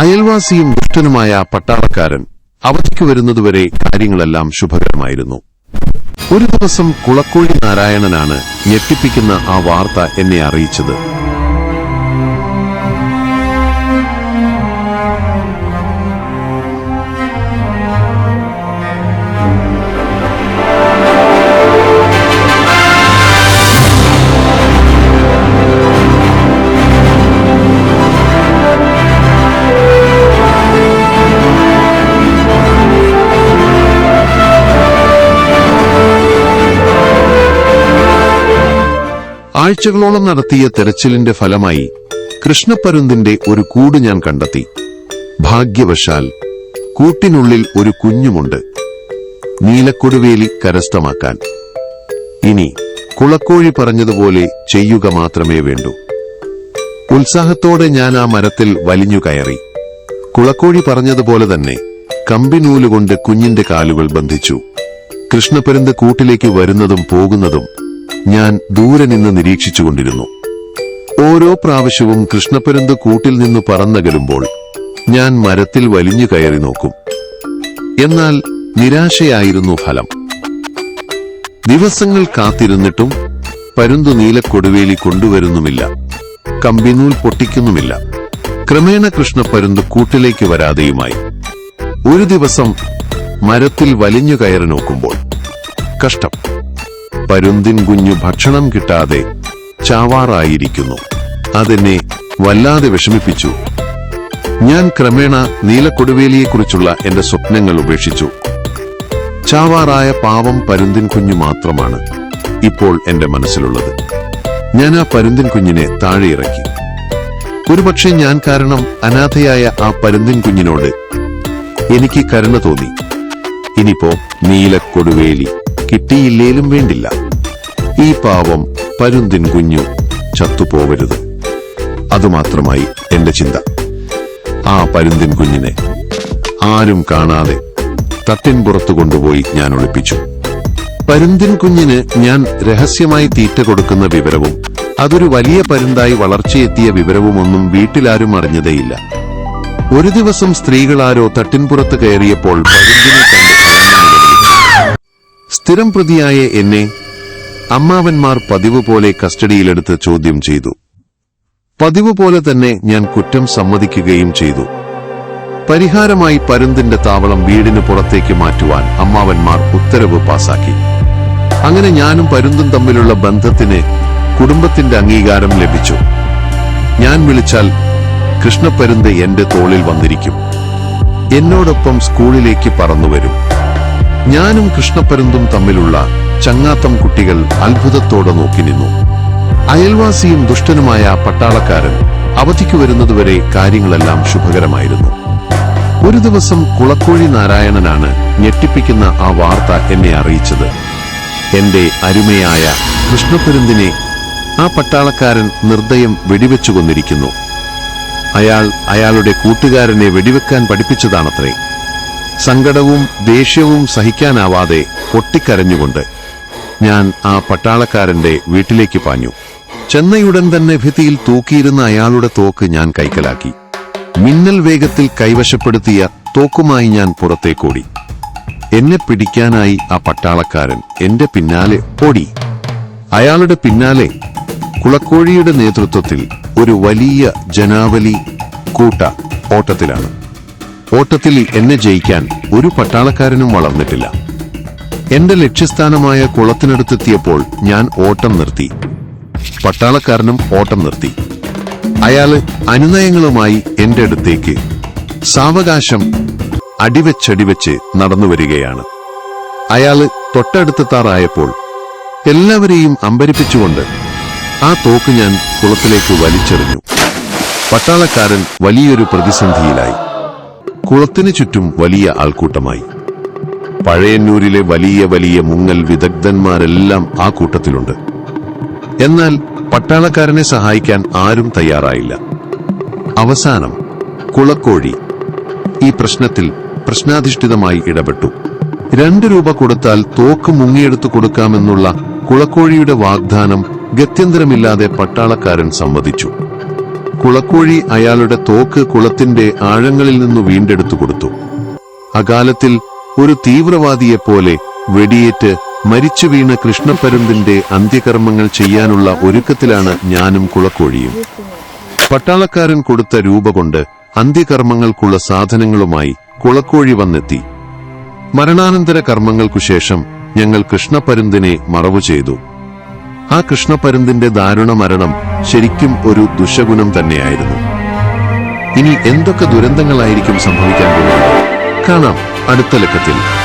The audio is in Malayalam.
അയൽവാസിയും ദുഷ്ടനുമായ പട്ടാളക്കാരൻ അവധിക്ക് വരുന്നതുവരെ കാര്യങ്ങളെല്ലാം ശുഭകരമായിരുന്നു. ഒരു ദിവസം കുളക്കോഴി നാരായണനാണ് ഞെട്ടിപ്പിക്കുന്ന ആ വാർത്ത എന്നെ അറിയിച്ചത്. ആഴ്ചകളോളം നടത്തിയ തെരച്ചിലിന്റെ ഫലമായി കൃഷ്ണപ്പരുന്തിന്റെ ഒരു കൂട് ഞാൻ കണ്ടെത്തി. ഭാഗ്യവശാൽ കൂട്ടിനുള്ളിൽ ഒരു കുഞ്ഞുമുണ്ട്. നീലക്കൊടുവേലി കരസ്ഥമാക്കാൻ ഇനി കുളക്കോഴി പറഞ്ഞതുപോലെ ചെയ്യുക മാത്രമേ വേണ്ടൂ. ഉത്സാഹത്തോടെ ഞാൻ ആ മരത്തിൽ വലിഞ്ഞു കയറി. കുളക്കോഴി പറഞ്ഞതുപോലെ തന്നെ കമ്പിനൂലുകൊണ്ട് കുഞ്ഞിന്റെ കാലുകൾ ബന്ധിച്ചു. കൃഷ്ണപ്പരുന്ത് കൂട്ടിലേക്ക് വരുന്നതും പോകുന്നതും ഞാൻ ദൂരെ നിന്ന് നിരീക്ഷിച്ചുകൊണ്ടിരുന്നു. ഓരോ പ്രാവശ്യവും കൃഷ്ണപ്പരുന്ത് കൂട്ടിൽ നിന്ന് പറന്നകലുമ്പോൾ ഞാൻ മരത്തിൽ വലിഞ്ഞു കയറി നോക്കും. എന്നാൽ നിരാശയായിരുന്നു ഫലം. ദിവസങ്ങൾ കാത്തിരുന്നിട്ടും പരുന്തു നീലക്കൊടുവേലി കൊണ്ടുവരുന്നുമില്ല, കമ്പിനൂൽ പൊട്ടിക്കുന്നുമില്ല. ക്രമേണ കൃഷ്ണപ്പരുന്ത് കൂട്ടിലേക്ക് വരാതെയുമായി. ഒരു ദിവസം മരത്തിൽ വലിഞ്ഞു കയറി നോക്കുമ്പോൾ കഷ്ടം, പരുന്തിൻ കുഞ്ഞു ഭക്ഷണം കിട്ടാതെ ചാവാറായിരിക്കുന്നു. അതെന്നെ വല്ലാതെ വിഷമിപ്പിച്ചു. ഞാൻ ക്രമേണ നീലക്കൊടുവേലിയെക്കുറിച്ചുള്ള എന്റെ സ്വപ്നങ്ങൾ ഉപേക്ഷിച്ചു. ചാവാറായ പാവം പരുന്തിൻ കുഞ്ഞു മാത്രമാണ് ഇപ്പോൾ എന്റെ മനസ്സിലുള്ളത്. ഞാൻ ആ പരുന്തിൻ കുഞ്ഞിനെ താഴെ ഇറക്കി. ഒരുപക്ഷെ ഞാൻ കാരണം അനാഥയായ ആ പരുന്തിൻ കുഞ്ഞിനോട് എനിക്ക് കരുണ തോന്നി. ഇനിയിപ്പോ നീലക്കൊടുവേലി കിട്ടിയില്ലേലും വേണ്ടില്ല, ഈ പാവം പരുന്തിൻ കുഞ്ഞു ചത്തുപോവരുത്. അതുമാത്രമായി എന്റെ ചിന്ത. ആ പരുന്തിൻ കുഞ്ഞിനെ ആരും കാണാതെ തട്ടിൻപുറത്തു കൊണ്ടുപോയി ഞാൻ ഒളിപ്പിച്ചു. പരുന്തിൻ കുഞ്ഞിന് ഞാൻ രഹസ്യമായി തീറ്റ കൊടുക്കുന്ന വിവരവും അതൊരു വലിയ പരുന്തായി വളർച്ചയെത്തിയ വിവരവുമൊന്നും വീട്ടിലാരും അറിഞ്ഞതേയില്ല. ഒരു ദിവസം സ്ത്രീകളാരോ തട്ടിൻപുറത്ത് കയറിയപ്പോൾ പരുന്തിനെ കണ്ട് സ്ഥിരം പ്രതിയായ എന്നെ അമ്മാവന്മാർ പതിവ് പോലെ കസ്റ്റഡിയിലെടുത്ത് ചോദ്യം ചെയ്തു. പതിവ് പോലെ തന്നെ ഞാൻ കുറ്റം സമ്മതിക്കുകയും ചെയ്തു. പരിഹാരമായി പരുന്തിന്റെ താവളം വീടിന് പുറത്തേക്ക് മാറ്റുവാൻ അമ്മാവന്മാർ ഉത്തരവ് പാസാക്കി. അങ്ങനെ ഞാനും പരുന്തും തമ്മിലുള്ള ബന്ധത്തിന് കുടുംബത്തിന്റെ അംഗീകാരം ലഭിച്ചു. ഞാൻ വിളിച്ചാൽ കൃഷ്ണപ്പരുന്ത് എന്റെ തോളിൽ വന്നിരിക്കും. എന്നോടൊപ്പം സ്കൂളിലേക്ക് പറന്നുവരും. ഞാനും കൃഷ്ണപ്പരുന്തും തമ്മിലുള്ള ചങ്ങാത്തം കുട്ടികൾ അത്ഭുതത്തോടെ നോക്കി നിന്നു. അയൽവാസിയും ദുഷ്ടനുമായ പട്ടാളക്കാരൻ അവധിക്ക് വരുന്നതുവരെ കാര്യങ്ങളെല്ലാം ശുഭകരമായിരുന്നു. ഒരു ദിവസം കുളക്കോഴി നാരായണനാണ് ഞെട്ടിപ്പിക്കുന്ന ആ വാർത്ത എന്നെ അറിയിച്ചത്. എന്റെ അരുമയായ കൃഷ്ണപ്പരുന്തിനെ ആ പട്ടാളക്കാരൻ നിർദ്ദയം വെടിവെച്ചു കൊന്നിരിക്കുന്നു. അയാളുടെ കൂട്ടുകാരനെ വെടിവെക്കാൻ പഠിപ്പിച്ചതാണത്രേ. സങ്കടവും ദേഷ്യവും സഹിക്കാനാവാതെ പൊട്ടിക്കരഞ്ഞുകൊണ്ട് ഞാൻ ആ പട്ടാളക്കാരന്റെ വീട്ടിലേക്ക് പാഞ്ഞു. ചെന്നയുടൻ തന്നെ ഭിത്തിയിൽ തൂക്കിയിരുന്ന അയാളുടെ തോക്ക് ഞാൻ കൈക്കലാക്കി. മിന്നൽ വേഗത്തിൽ കൈവശപ്പെടുത്തിയ തോക്കുമായി ഞാൻ പുറത്തേക്കോടി. എന്നെ പിടിക്കാനായി ആ പട്ടാളക്കാരൻ എന്റെ പിന്നാലെ ഓടി. അയാളുടെ പിന്നാലെ കുളക്കോഴിയുടെ നേതൃത്വത്തിൽ ഒരു വലിയ ജനാവലി കൂട്ട ഓട്ടത്തിലാണ്. ഓട്ടത്തിൽ എന്നെ ജയിക്കാൻ ഒരു പട്ടാളക്കാരനും വളർന്നിട്ടില്ല. എന്റെ ലക്ഷ്യസ്ഥാനമായ കുളത്തിനടുത്തെത്തിയപ്പോൾ ഞാൻ ഓട്ടം നിർത്തി. പട്ടാളക്കാരനും ഓട്ടം നിർത്തി. അയാള് അനുനയങ്ങളുമായി എന്റെ അടുത്തേക്ക് സാവകാശം അടിവെച്ചടിവെച്ച് നടന്നുവരികയാണ്. അയാള് തൊട്ടടുത്തെത്താറായപ്പോൾ എല്ലാവരെയും അമ്പരിപ്പിച്ചുകൊണ്ട് ആ തോക്ക് ഞാൻ കുളത്തിലേക്ക് വലിച്ചെറിഞ്ഞു. പട്ടാളക്കാരൻ വലിയൊരു പ്രതിസന്ധിയിലായി. കുളത്തിനു ചുറ്റും വലിയ ആൾക്കൂട്ടമായി. പഴയന്നൂരിലെ വലിയ വലിയ മുങ്ങൽ വിദഗ്ധന്മാരെല്ലാം ആ കൂട്ടത്തിലുണ്ട്. എന്നാൽ പട്ടാളക്കാരനെ സഹായിക്കാൻ ആരും തയ്യാറായില്ല. അവസാനം കുളക്കോഴി ഈ പ്രശ്നത്തിൽ പ്രശ്നാധിഷ്ഠിതമായി ഇടപെട്ടു. 2 രൂപ കൊടുത്താൽ തോക്ക് മുങ്ങിയെടുത്തു കൊടുക്കാമെന്നുള്ള കുളക്കോഴിയുടെ വാഗ്ദാനം ഗത്യന്തരമില്ലാതെ പട്ടാളക്കാരൻ സമ്മതിച്ചു. കുളക്കോഴി അയാളുടെ തോക്ക് കുളത്തിന്റെ ആഴങ്ങളിൽ നിന്നു വീണ്ടെടുത്തു കൊടുത്തു. അകാലത്തിൽ ഒരു തീവ്രവാദിയെപ്പോലെ വെടിയേറ്റ് മരിച്ചു വീണ കൃഷ്ണപ്പരുന്തിന്റെ അന്ത്യകർമ്മങ്ങൾ ചെയ്യാനുള്ള ഒരുക്കത്തിലാണ് ഞാനും കുളക്കോഴിയും. പട്ടാളക്കാരൻ കൊടുത്ത രൂപ കൊണ്ട് അന്ത്യകർമ്മങ്ങൾക്കുള്ള സാധനങ്ങളുമായി കുളക്കോഴി വന്നെത്തി. മരണാനന്തര കർമ്മങ്ങൾക്കുശേഷം ഞങ്ങൾ കൃഷ്ണപ്പരുന്തിനെ മറവു ചെയ്തു. ആ കൃഷ്ണപ്പരുന്തിന്റെ ദാരുണ മരണം ശരിക്കും ഒരു ദുശകുനം തന്നെയായിരുന്നു. ഇനി എന്തൊക്കെ ദുരന്തങ്ങളായിരിക്കും സംഭവിക്കാൻ പോകുന്നത് കാണാം അടുത്ത ലക്കത്തിൽ.